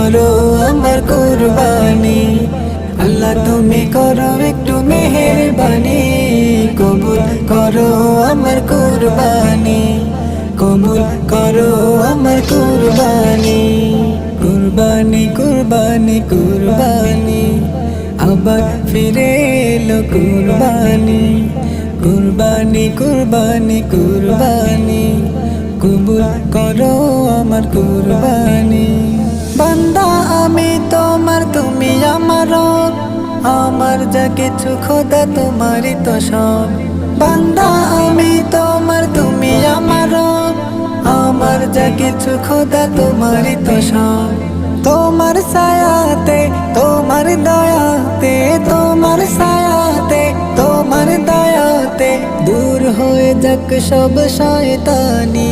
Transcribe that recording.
করো আমার কুরবানি, আল্লাহ তুমি করো একটু মেহেরবানি, কবুল করো আমার কুরবানি, কবুল করো আমার কুরবানি। কুরবানি কুরবানি কুরবানি, আবার ফিরে এলো কুরবানি, কুরবানি কুরবানি কুরবানি, কবুল করো আমার কুরবানি। বান্দা আমি তোমার, তুমি আমার রব, আমার যা কিছু খোদা তোমারই তো সব। বান্দা আমি তোমার, তুমি আমার রব, আমার যা কিছু খোদা তোমারই তো সব। তোমার ছায়াতে, তোমার দয়াতে, তোমার ছায়াতে, তোমার দয়াতে দূর হয়ে যাক সব শয়তানি।